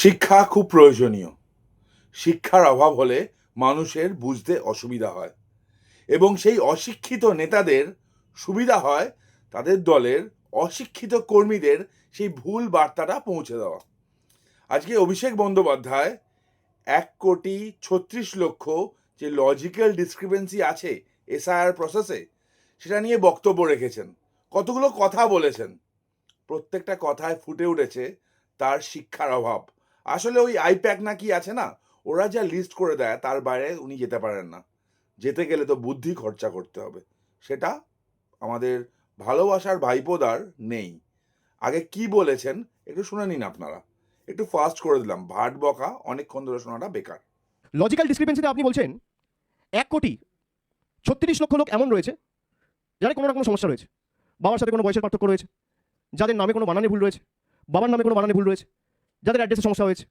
শিক্ষা খুব প্রয়োজনীয়। শিক্ষার অভাব হলে মানুষের বুঝতে অসুবিধা হয় এবং সেই অশিক্ষিত নেতাদের সুবিধা হয় তাদের দলের অশিক্ষিত কর্মীদের সেই ভুল বার্তাটা পৌঁছে দেওয়া। আজকে অভিষেক বন্দ্যোপাধ্যায় 1,36,00,000 যে লজিক্যাল ডিসক্রিপেন্সি আছে এসআইআর প্রসেসে, সেটা নিয়ে বক্তব্য রেখেছেন, কতগুলো কথা বলেছেন। প্রত্যেকটা কথায় ফুটে উঠেছে তার শিক্ষার অভাব। আসলে ওই আইপ্যাক না কি আছে না, ওরা যা লিস্ট করে দেয় তার বাইরে উনি যেতে পারেন না। যেতে গেলে তো বুদ্ধি খরচা করতে হবে, সেটা আমাদের ভালোবাসার ভাইপোদার নেই। আগে কি বলেছেন একটু শুনে নিন আপনারা। একটু ফাস্ট করে দিলাম, ভাট বকা অনেকক্ষণ ধরে শোনাটা বেকার। লজিক্যাল ডিসক্রিপেন্সিতে আপনি বলছেন 1,36,00,000 লোক এমন রয়েছে যাদের কোনো না কোনো সমস্যা রয়েছে। বাবার সাথে কোনো বয়সের পার্থক্য রয়েছে, যাদের নামে কোনো বানানে ভুল রয়েছে, বাবার নামে কোনো বানানে ভুল রয়েছে, যাদের অ্যাড্রেসে সমস্যা হয়েছে,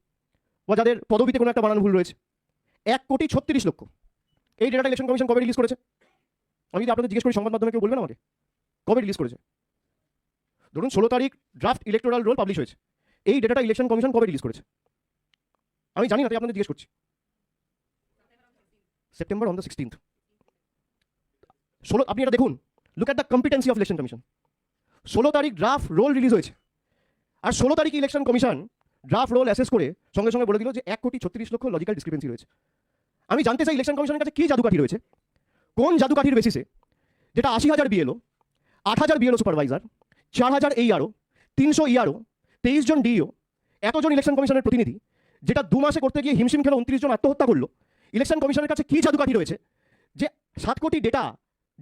বা যাদের পদবিতে কোনো একটা বানান ভুল রয়েছে। 1,36,00,000। এই ডেটাটা ইলেকশন কমিশন কবে রিলিজ করেছে? আমি যদি আপনাদের জিজ্ঞেস করি, সংবাদ মাধ্যমে কেউ বলবেন আমাকে কবে রিলিজ করেছে? ধরুন 16 তারিখ ড্রাফট ইলেকটোরাল রোল পাবলিশ হয়েছে। এই ডেটাটা ইলেকশন কমিশন কবে রিলিজ করেছে? আমি জানি না, তাই আপনাদের জিজ্ঞেস করছি। September on the 16th। আপনি এটা দেখুন, look at the competency of election commission. 16 তারিখ ড্রাফট রোল রিলিজ হয়েছে, আর 16 তারিখ election commission draft roll assess করে সঙ্গে সঙ্গে বলে দিল যে 1,36,00,000 লজিক্যাল ডিসক্রিপেন্সি রয়েছে। আমি জানতে চাই ইলেকশন কমিশনের কাছে কি জাদুকাঠি রয়েছে, কোন জাদুকাঠির বেসিসে যেটা 80,000 বিএলও, 8,000 বিএলও সুপারভাইজার, 4,000 এইআরও, 300 ইআরও, 23 জন ডিইও, এতজন ইলেকশন কমিশনের প্রতিনিধি, যেটা 2 মাসে করতে গিয়ে হিমশিম খেলে 29 জন আত্মহত্যা করলো। ইলেকশন কমিশনের কাছে কি জাদুকাঠি রয়েছে যে 7 কোটি ডেটা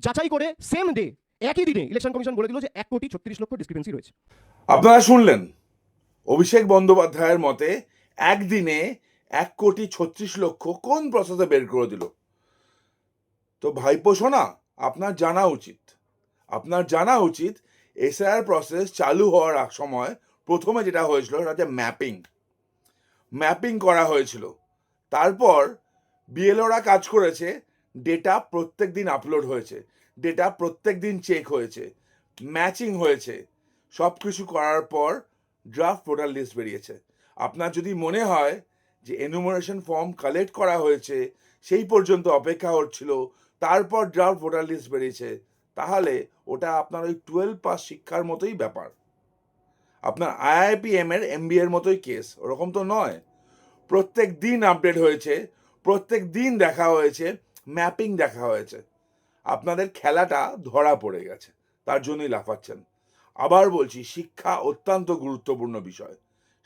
যাচাই করে সেম ডে, একই দিনে ইলেকশন কমিশন বলে দিল যে 1,36,00,000 ডিসক্রিপেন্সি রয়েছে। আপনারা শুনলেন, অভিষেক বন্দ্যোপাধ্যায়ের মতে একদিনে 1,36,00,000 কোন প্রসেসে বের করে দিল। তো ভাইপো সোনা, আপনার জানা উচিত এসআইআর প্রসেস চালু হওয়ার সময় প্রথমে যেটা হয়েছিল সেটা হচ্ছে ম্যাপিং করা হয়েছিল। তারপর বিএলওরা কাজ করেছে, ডেটা প্রত্যেক দিন আপলোড হয়েছে, ডেটা প্রত্যেক দিন চেক হয়েছে, ম্যাচিং হয়েছে, সব কিছু করার পর ড্রাফট ভোটার লিস্ট বেরিয়েছে। আপনার যদি মনে হয় যে এনুমারেশন ফর্ম কালেক্ট করা হয়েছে, সেই পর্যন্ত অপেক্ষা হচ্ছিল, তারপর ড্রাফট ভোটার লিস্ট বেরিয়েছে, তাহলে ওটা আপনার ওই 12 পাস শিক্ষার মতোই ব্যাপার। আপনার আইআইপিএম এর এমবিএ এর মতোই কেস, ওরকম তো নয়। প্রত্যেক দিন আপডেট হয়েছে, প্রত্যেক দিন দেখা হয়েছে, ম্যাপিং দেখা হয়েছে। আপনাদের খেলাটা ধরা পড়ে গেছে, তার জন্যই লাফাচ্ছেন। আবার বলছি, শিক্ষা অত্যন্ত গুরুত্বপূর্ণ বিষয়।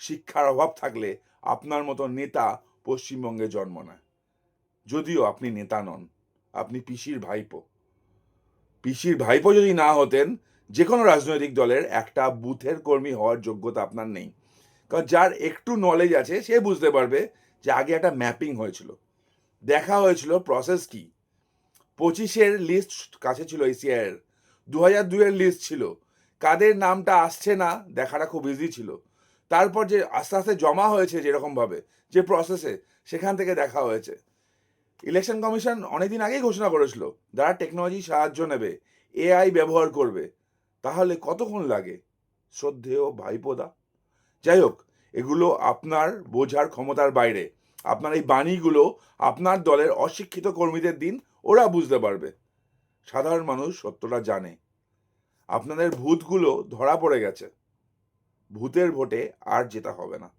শিক্ষার অভাব থাকলে আপনার মতো নেতা পশ্চিমবঙ্গে জন্ম নেয়। যদিও আপনি নেতা নন, আপনি পিসির ভাইপো যদি না হতেন, যে কোনো রাজনৈতিক দলের একটা বুথের কর্মী হওয়ার যোগ্যতা আপনার নেই। কারণ যার একটু নলেজ আছে সে বুঝতে পারবে যে আগে একটা ম্যাপিং হয়েছিল, দেখা হয়েছিল প্রসেস কি। 25-এর লিস্ট কাছে ছিল, এসিআইয়ের 2002-এর লিস্ট ছিল, কাদের নামটা আসছে না দেখাটা খুব ইজি ছিল। তারপর যে আস্তে আস্তে জমা হয়েছে যেরকমভাবে, যে প্রসেসে, সেখান থেকে দেখা হয়েছে। ইলেকশন কমিশন অনেকদিন আগেই ঘোষণা করেছিল যারা টেকনোলজি সাহায্য নেবে, এআই ব্যবহার করবে। তাহলে কতক্ষণ লাগে শ্রদ্ধেয় ভাইপোদা? যাই হোক, এগুলো আপনার বোঝার ক্ষমতার বাইরে। আপনার এই বাণীগুলো আপনার দলের অশিক্ষিত কর্মীদের দিন, ওরা বুঝতে পারবে। সাধারণ মানুষ সত্যটা জানে। আপনাদের ভূতগুলো ধরা পড়ে গেছে, ভূতের ভোটে আর জেতা হবে না।